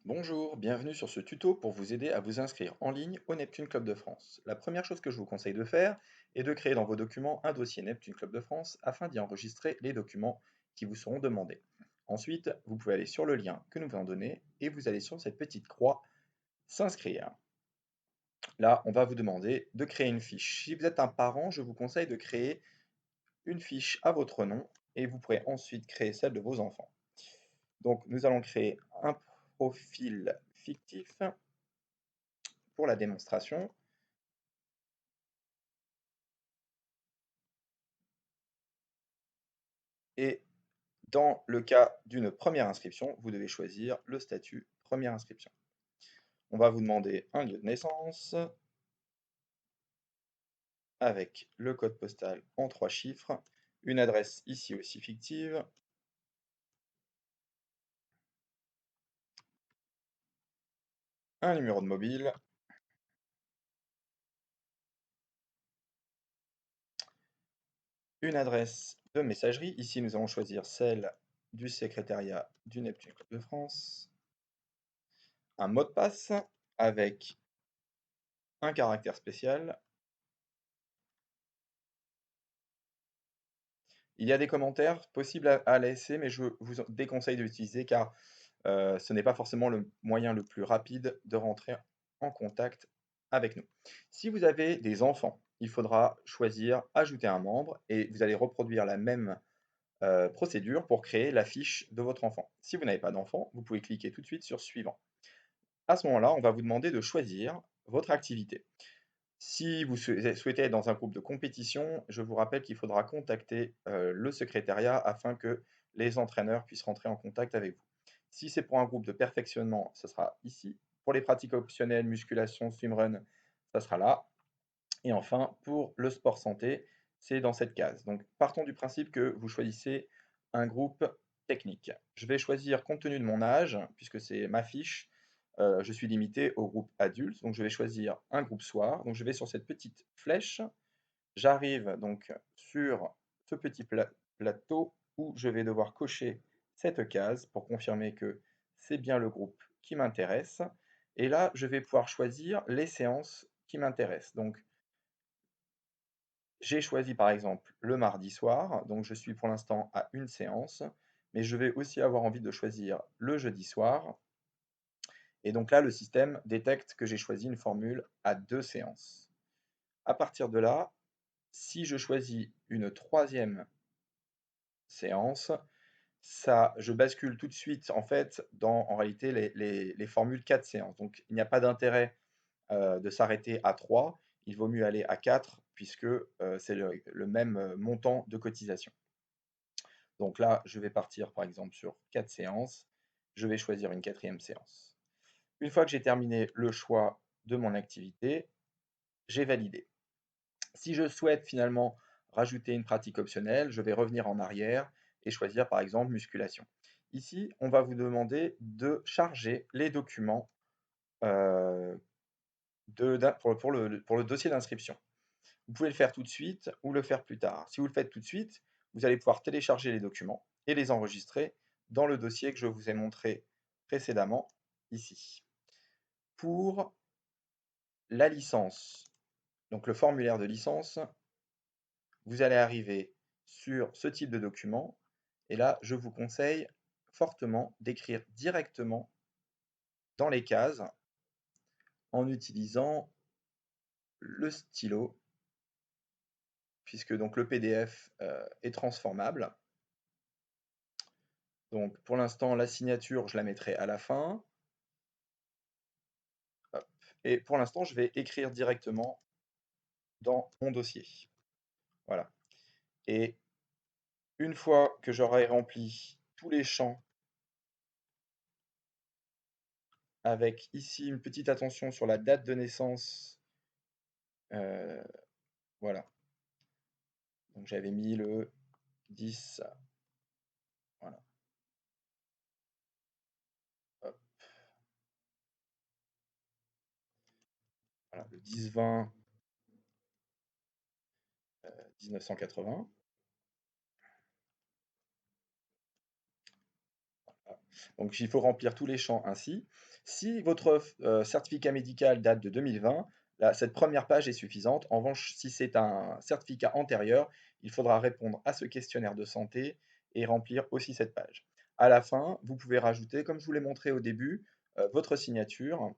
Bonjour, bienvenue sur ce tuto pour vous aider à vous inscrire en ligne au Neptune Club de France. La première chose que je vous conseille de faire est de créer dans vos documents un dossier Neptune Club de France afin d'y enregistrer les documents qui vous seront demandés. Ensuite, vous pouvez aller sur le lien que nous venons donner et vous allez sur cette petite croix s'inscrire. Là, on va vous demander de créer une fiche. Si vous êtes un parent, je vous conseille de créer une fiche à votre nom et vous pourrez ensuite créer celle de vos enfants. Donc, nous allons créer un profil fictif pour la démonstration. Et dans le cas d'une première inscription, vous devez choisir le statut première inscription. On va vous demander un lieu de naissance avec le code postal en 3 chiffres, une adresse ici aussi fictive, un numéro de mobile, une adresse de messagerie. Ici, nous allons choisir celle du secrétariat du Neptune Club de France, un mot de passe avec un caractère spécial. Il y a des commentaires possibles à laisser, mais je vous déconseille de l'utiliser car ce n'est pas forcément le moyen le plus rapide de rentrer en contact avec nous. Si vous avez des enfants, il faudra choisir ajouter un membre et vous allez reproduire la même procédure pour créer la fiche de votre enfant. Si vous n'avez pas d'enfant, vous pouvez cliquer tout de suite sur suivant. À ce moment-là, on va vous demander de choisir votre activité. Si vous souhaitez être dans un groupe de compétition, je vous rappelle qu'il faudra contacter le secrétariat afin que les entraîneurs puissent rentrer en contact avec vous. Si c'est pour un groupe de perfectionnement, ce sera ici. Pour les pratiques optionnelles, musculation, swimrun, ça sera là. Et enfin, pour le sport santé, c'est dans cette case. Donc partons du principe que vous choisissez un groupe technique. Je vais choisir, compte tenu de mon âge, puisque c'est ma fiche, je suis limité au groupe adulte, donc je vais choisir un groupe soir. Donc je vais sur cette petite flèche, j'arrive donc sur ce petit plateau où je vais devoir cocher cette case pour confirmer que c'est bien le groupe qui m'intéresse. Et là, je vais pouvoir choisir les séances qui m'intéressent. Donc j'ai choisi par exemple le mardi soir, donc je suis pour l'instant à une séance, mais je vais aussi avoir envie de choisir le jeudi soir. Et donc là, le système détecte que j'ai choisi une formule à 2 séances. À partir de là, si je choisis une troisième séance, ça, je bascule tout de suite en fait dans en réalité les formules 4 séances. Donc il n'y a pas d'intérêt de s'arrêter à 3, il vaut mieux aller à 4 puisque c'est le même montant de cotisation. Donc là, je vais partir par exemple sur 4 séances, je vais choisir une quatrième séance. Une fois que j'ai terminé le choix de mon activité, j'ai validé. Si je souhaite finalement rajouter une pratique optionnelle, je vais revenir en arrière et choisir par exemple musculation. Ici, on va vous demander de charger les documents euh, pour le dossier d'inscription. Vous pouvez le faire tout de suite ou le faire plus tard. Si vous le faites tout de suite, vous allez pouvoir télécharger les documents et les enregistrer dans le dossier que je vous ai montré précédemment ici. Pour la licence, donc le formulaire de licence, vous allez arriver sur ce type de document et là, je vous conseille fortement d'écrire directement dans les cases en utilisant le stylo puisque donc le PDF est transformable. Donc pour l'instant, la signature, je la mettrai à la fin. Hop. Et pour l'instant, je vais écrire directement dans mon dossier. Voilà. Et une fois que j'aurai rempli tous les champs, avec ici une petite attention sur la date de naissance, voilà. Donc j'avais mis le 10, voilà. Hop, voilà, le 10-20 1980. Voilà. Donc il faut remplir tous les champs ainsi. Si votre certificat médical date de 2020, là, cette première page est suffisante. En revanche, si c'est un certificat antérieur, il faudra répondre à ce questionnaire de santé et remplir aussi cette page. À la fin, vous pouvez rajouter, comme je vous l'ai montré au début, votre signature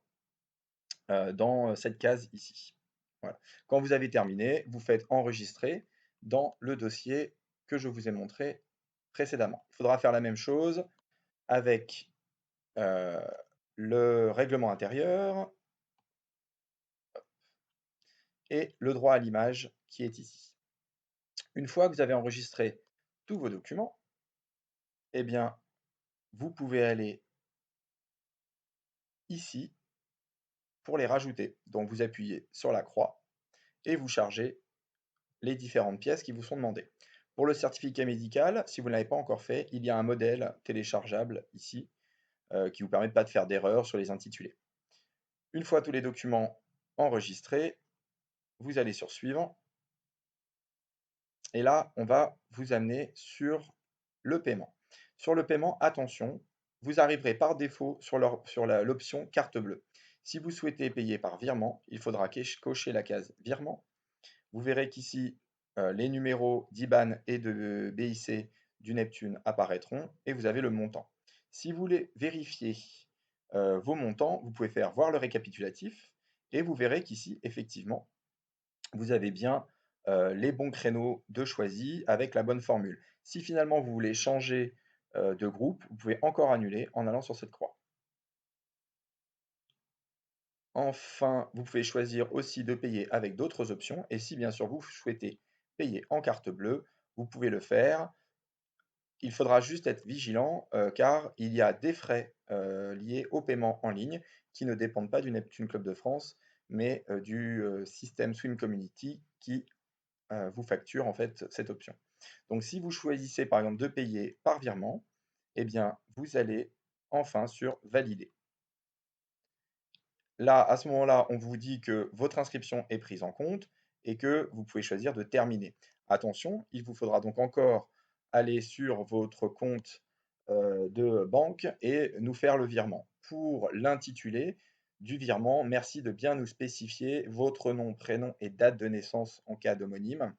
dans cette case ici. Voilà. Quand vous avez terminé, vous faites enregistrer dans le dossier que je vous ai montré précédemment. Il faudra faire la même chose avec euh, le règlement intérieur et le droit à l'image qui est ici. Une fois que vous avez enregistré tous vos documents, eh bien, vous pouvez aller ici pour les rajouter. Donc, vous appuyez sur la croix et vous chargez les différentes pièces qui vous sont demandées. Pour le certificat médical, si vous ne l'avez pas encore fait, il y a un modèle téléchargeable ici qui vous permet de ne pas de faire d'erreur sur les intitulés. Une fois tous les documents enregistrés, vous allez sur Suivant. Et là, on va vous amener sur le paiement. Sur le paiement, attention, vous arriverez par défaut sur l'option carte bleue. Si vous souhaitez payer par virement, il faudra cocher la case virement. Vous verrez qu'ici, les numéros d'IBAN et de BIC du Neptune apparaîtront et vous avez le montant. Si vous voulez vérifier vos montants, vous pouvez faire voir le récapitulatif et vous verrez qu'ici, effectivement, vous avez bien les bons créneaux de choisis avec la bonne formule. Si finalement vous voulez changer de groupe, vous pouvez encore annuler en allant sur cette croix. Enfin, vous pouvez choisir aussi de payer avec d'autres options et si bien sûr vous souhaitez payer en carte bleue, vous pouvez le faire. Il faudra juste être vigilant car il y a des frais liés au paiement en ligne qui ne dépendent pas du Neptune Club de France, mais du système Swim Community qui vous facture en fait cette option. Donc si vous choisissez par exemple de payer par virement, eh bien vous allez enfin sur Valider. Là, à ce moment-là, on vous dit que votre inscription est prise en compte et que vous pouvez choisir de terminer. Attention, il vous faudra donc encore aller sur votre compte de banque et nous faire le virement. Pour l'intitulé du virement, merci de bien nous spécifier votre nom, prénom et date de naissance en cas d'homonyme.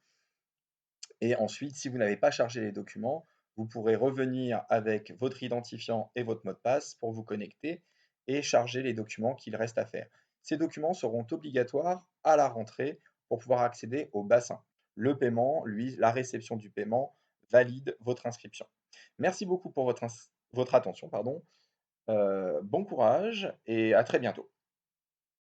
Et ensuite, si vous n'avez pas chargé les documents, vous pourrez revenir avec votre identifiant et votre mot de passe pour vous connecter et charger les documents qu'il reste à faire. Ces documents seront obligatoires à la rentrée pour pouvoir accéder au bassin. Le paiement, lui, la réception du paiement valide votre inscription. Merci beaucoup pour votre attention, pardon. Bon courage et à très bientôt.